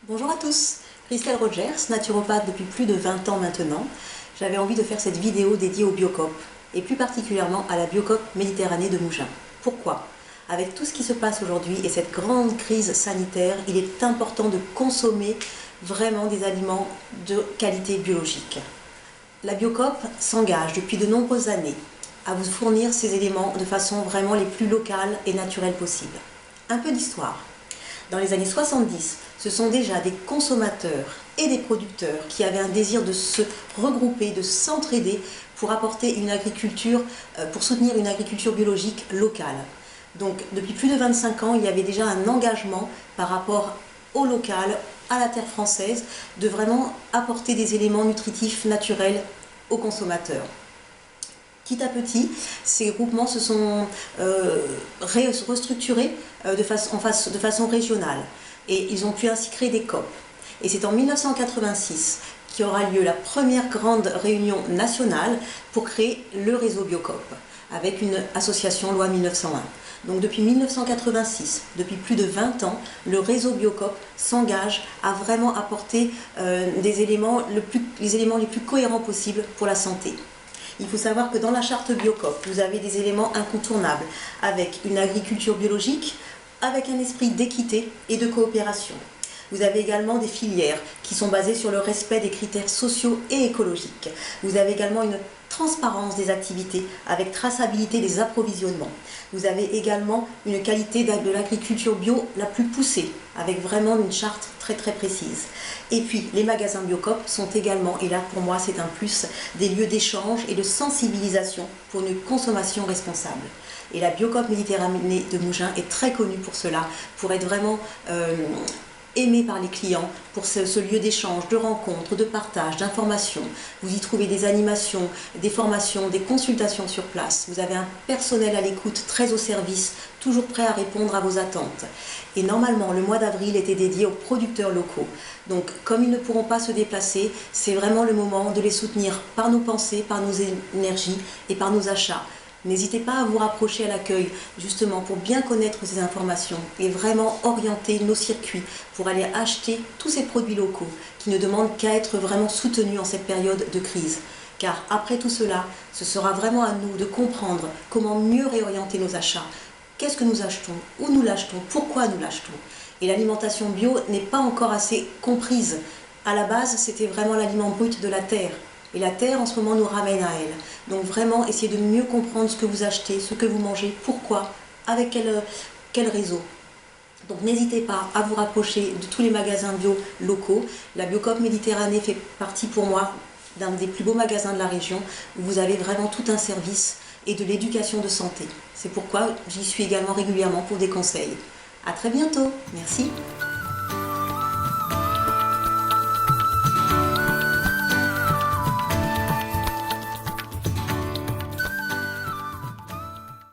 Bonjour à tous, Christelle Rogers, naturopathe depuis plus de 20 ans maintenant. J'avais envie de faire cette vidéo dédiée au Biocoop et plus particulièrement à la Biocoop Méditerranée de Mougins. Pourquoi? Avec tout ce qui se passe aujourd'hui et cette grande crise sanitaire, il est important de consommer vraiment des aliments de qualité biologique. La Biocoop s'engage depuis de nombreuses années à vous fournir ces éléments de façon vraiment les plus locales et naturelles possible. Un peu d'histoire. Dans les années 70, ce sont déjà des consommateurs et des producteurs qui avaient un désir de se regrouper, de s'entraider pour apporter une agriculture, pour soutenir une agriculture biologique locale. Donc depuis plus de 25 ans, il y avait déjà un engagement par rapport au local, à la terre française, de vraiment apporter des éléments nutritifs naturels aux consommateurs. Petit à petit, ces groupements se sont restructurés de façon régionale et ils ont pu ainsi créer des COP. Et c'est en 1986 qu'aura lieu la première grande réunion nationale pour créer le réseau Biocoop avec une association loi 1901. Donc depuis 1986, depuis plus de 20 ans, le réseau Biocoop s'engage à vraiment apporter les éléments les plus cohérents possibles pour la santé. Il faut savoir que dans la charte Biocoop, vous avez des éléments incontournables avec une agriculture biologique, avec un esprit d'équité et de coopération. Vous avez également des filières qui sont basées sur le respect des critères sociaux et écologiques. Vous avez également une transparence des activités avec traçabilité des approvisionnements. Vous avez également une qualité de l'agriculture bio la plus poussée, avec vraiment une charte très précise. Et puis les magasins Biocoop sont également, et là pour moi c'est un plus, des lieux d'échange et de sensibilisation pour une consommation responsable. Et la Biocoop Méditerranée de Mougins est très connue pour cela, pour être vraiment aimé par les clients, pour ce lieu d'échange, de rencontres, de partage, d'informations. Vous y trouvez des animations, des formations, des consultations sur place. Vous avez un personnel à l'écoute, très au service, toujours prêt à répondre à vos attentes. Et normalement, le mois d'avril était dédié aux producteurs locaux. Donc, comme ils ne pourront pas se déplacer, c'est vraiment le moment de les soutenir par nos pensées, par nos énergies et par nos achats. N'hésitez pas à vous rapprocher à l'accueil, justement, pour bien connaître ces informations et vraiment orienter nos circuits pour aller acheter tous ces produits locaux qui ne demandent qu'à être vraiment soutenus en cette période de crise. Car après tout cela, ce sera vraiment à nous de comprendre comment mieux réorienter nos achats. Qu'est-ce que nous achetons? Où nous l'achetons? Pourquoi nous l'achetons? Et l'alimentation bio n'est pas encore assez comprise. À la base, c'était vraiment l'aliment brut de la terre. Et la terre, en ce moment, nous ramène à elle. Donc vraiment, essayez de mieux comprendre ce que vous achetez, ce que vous mangez, pourquoi, avec quel réseau. Donc n'hésitez pas à vous rapprocher de tous les magasins bio locaux. La Biocoop Méditerranée fait partie pour moi d'un des plus beaux magasins de la région, où vous avez vraiment tout un service et de l'éducation de santé. C'est pourquoi j'y suis également régulièrement pour des conseils. À très bientôt. Merci.